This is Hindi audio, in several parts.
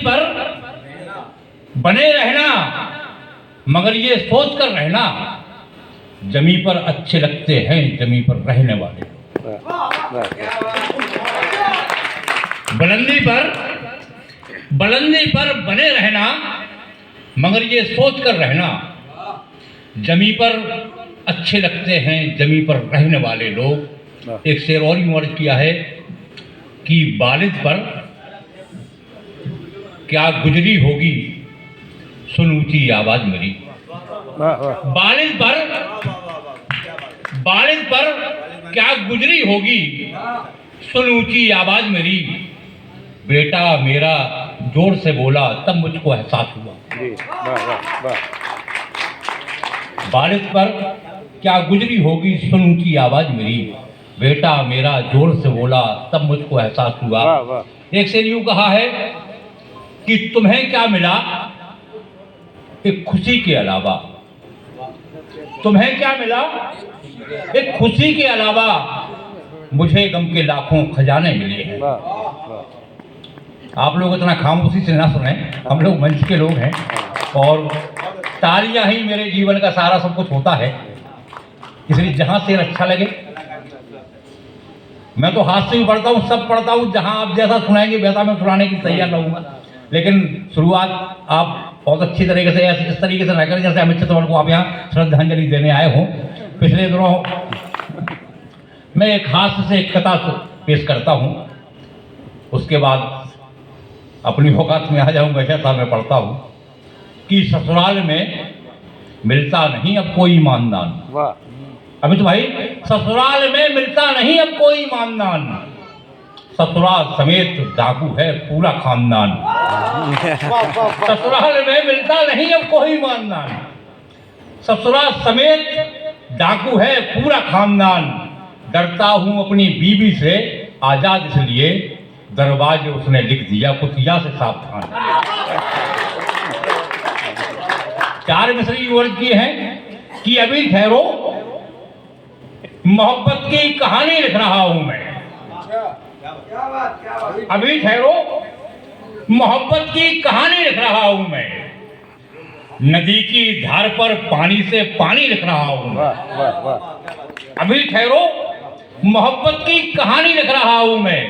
पर बने रहना, मगर ये सोच कर रहना, जमी पर अच्छे लगते हैं जमी पर रहने वाले। बुलंदी पर बने रहना, मगर ये सोच कर रहना, जमी पर अच्छे लगते हैं जमी पर रहने वाले लोग। एक शेर और यूं अर्ज किया है कि वालिद पर क्या गुजरी होगी सुन ऊंची आवाज मेरी। वालिद पर क्या गुजरी होगी सुन ऊंची आवाज मेरी। बेटा मेरा जोर से बोला तब मुझको एहसास हुआ। वालिद पर क्या गुजरी होगी सुन ऊंची आवाज मेरी। बेटा मेरा जोर से बोला तब मुझको एहसास हुआ। एक शेर यूं कहा है कि तुम्हें क्या मिला एक खुशी के अलावा। तुम्हें क्या मिला एक खुशी के अलावा, मुझे गम के लाखों खजाने मिले हैं। आप लोग इतना खामोशी से ना सुने, हम लोग मंच के लोग हैं और तालियां ही मेरे जीवन का सारा सब कुछ होता है, इसलिए जहां शेर अच्छा लगे। मैं तो हाथ से भी पढ़ता हूँ, सब पढ़ता हूँ, जहां आप जैसा सुनाएंगे वैसा मैं सुनाने की तैयार रहूंगा। लेकिन शुरुआत आप बहुत अच्छी तरीके से इस तरीके से ना करें जैसे अमित चतुर्वेदी को आप यहाँ श्रद्धांजलि देने आए हो। पिछले दिनों मैं एक हास्य से एक कथा पेश करता हूँ, उसके बाद अपनी औकात में आ जाऊंगा। ऐसा मैं पढ़ता हूँ कि ससुराल में मिलता नहीं अब कोई ईमानदान। अमित भाई, ससुराल में मिलता नहीं अब कोई ईमानदान। ससुराल समेत डाकू है पूरा खानदान। ससुराल में मिलता नहीं अब कोई ईमानदान। ससुराल समेत डाकू है पूरा खानदान। डरता हूं अपनी बीवी से आजाद इसलिए, दरवाजे उसने लिख दिया कुतिया से सावधान। 4 मिसरी वर्ग किए हैं कि अभी ठहरो मोहब्बत की कहानी लिख रहा हूं मैं। अभी ठहरो मोहब्बत की कहानी लिख रहा हूं मैं। नदी की धार पर पानी से पानी लिख रहा हूं मैं। अभी ठहरो मोहब्बत की कहानी लिख रहा हूं मैं।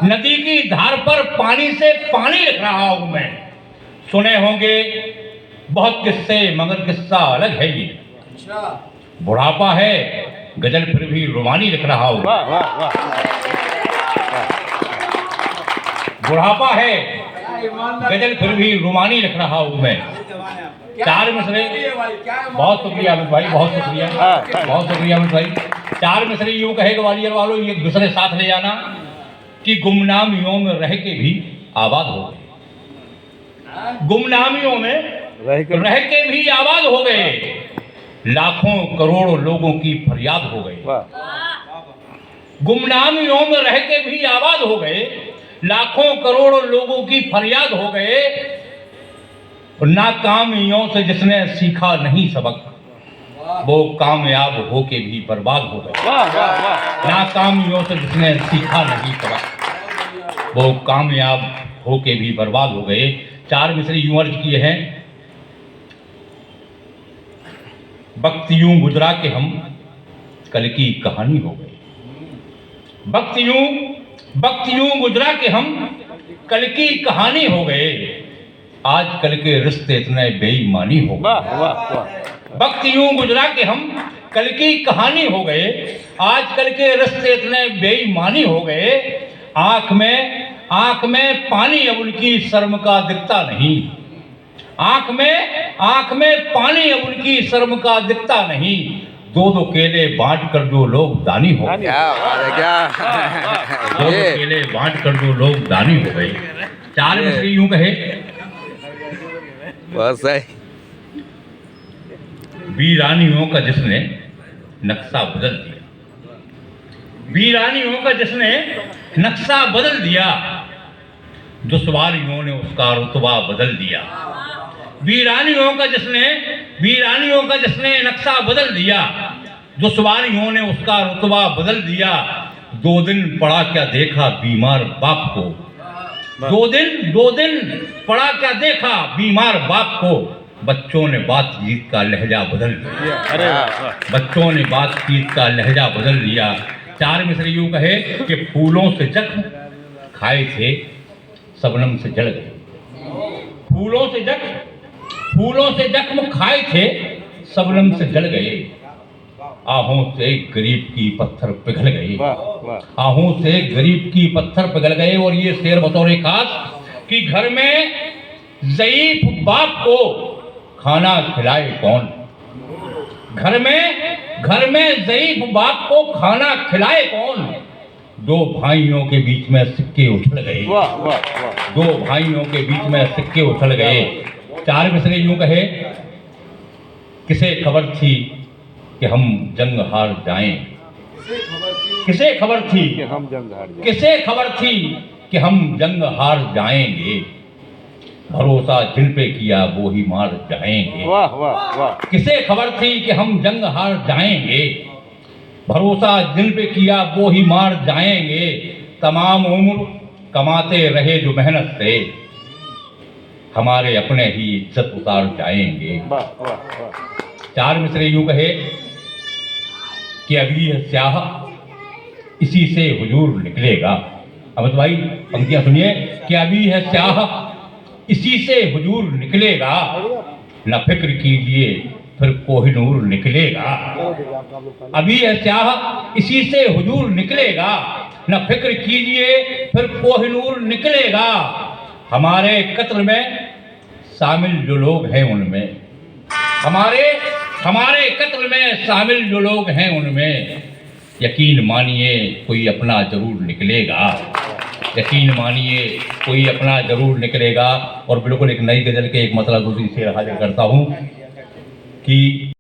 नदी की धार पर पानी से पानी लिख रहा हूं मैं। सुने होंगे बहुत किस्से मगर किस्सा अलग है ये। बुढ़ापा है गजल फिर भी रुमानी लिख रहा हूं। बुढ़ापा है गजल फिर भी रुमानी लिख रहा हूं मैं। 4 मिसरे, बहुत शुक्रिया अमित भाई, बहुत शुक्रिया, बहुत शुक्रिया अमित भाई। 4 मिसरे यूं कहे ग्वालियर वालों, एक दूसरे साथ ले जाना कि गुमनामियों में रह के भी आबाद हो गए। गुमनामियों में रह के भी आबाद हो गए। लाखों करोड़ों लोगों की फरियाद हो गई। गुमनामियों में रह के भी आबाद हो गए। लाखों करोड़ों लोगों की फरियाद हो गए। नाकामियों से जिसने सीखा नहीं सबक, वो कामयाब होके भी बर्बाद हो गए। नाकामियों से जिसने सीखा नहीं सबक, वो कामयाब होके भी बर्बाद हो गए। 4 मिसरे यूं अर्ज किए हैं, वक्त यूं गुजरा के हम कल की कहानी हो गए। वक्त यूं गुजरा के हम कल की कहानी हो गए। आज कल के रिश्ते इतने बेईमानी हो गए। वक्त यूं गुजरा के हम कल की कहानी हो गए। आज कल के रिश्ते इतने बेईमानी हो गए। आंख में पानी अब उनकी शर्म का दिखता नहीं। आंख में पानी अब उनकी शर्म का दिखता नहीं। 2 केले बांट कर जो लोग दानी हो गए। 2 केले बांट कर जो लोग दानी हो गए। 4 मिसरी यूं कहे, बस है। वीरानियों का जिसने नक्शा बदल दिया। वीरानियों का जिसने नक्शा बदल दिया, दुश्वारियों ने उसका रुतबा बदल दिया। वीरानियों का जिसने नक्शा बदल दिया, दुश्वारियों ने उसका रुतबा बदल दिया। 2 दिन पड़ा क्या देखा बीमार बाप को। दो दिन पड़ा क्या देखा बीमार बाप को, बच्चों ने बातचीत का लहजा बदल दिया। अरे वाह। बच्चों ने बातचीत का लहजा बदल दिया। चार मिसरे यूं कहे कि फूलों से जख्म खाए थे शबनम से जल गए। फूलों से जख्म खाए थे शबनम से जल गए। आहों से गरीब की पत्थर पिघल गए। आहों से गरीब की पत्थर पिघल गए। और ये शेर बतौर खास कि घर में ज़ईफ बाप को खाना खिलाए कौन। घर में ज़ईफ बाप को खाना खिलाए कौन। दो भाइयों के बीच में सिक्के उछल गए। दो भाइयों के बीच में सिक्के उछल गए। चार मिसरे यूं कहे, किसे खबर थी कि हम जंग हार जाएं। किसे खबर थी कि हम जंग हार जाएंगे। भरोसा जिन पे किया वो ही मार जाएंगे। किसे खबर थी कि हम जंग हार जाएंगे। भरोसा जिन पे किया वो ही मार जाएंगे। तमाम उम्र कमाते रहे जो मेहनत से, हमारे अपने ही इज्जत उतार जाएंगे। चार मिसरे यूं कहे कि अभी है स्याह इसी से हुजूर निकलेगा। अमित भाई पंक्तियां सुनिए कि अभी है स्याह इसी से हुजूर निकलेगा। न फिक्र कीजिए फिर कोहिनूर निकलेगा। अभी है स्याह इसी से हुजूर निकलेगा। न फिक्र कीजिए फिर कोहिनूर निकलेगा। हमारे कत्ल में शामिल जो लोग हैं उनमें, हमारे कत्ल में शामिल जो लोग हैं उनमें, यकीन मानिए कोई अपना जरूर निकलेगा। यकीन मानिए कोई अपना जरूर निकलेगा। और बिल्कुल एक नई गजल के एक मतलब दूसरी शेर हाजिर करता हूँ कि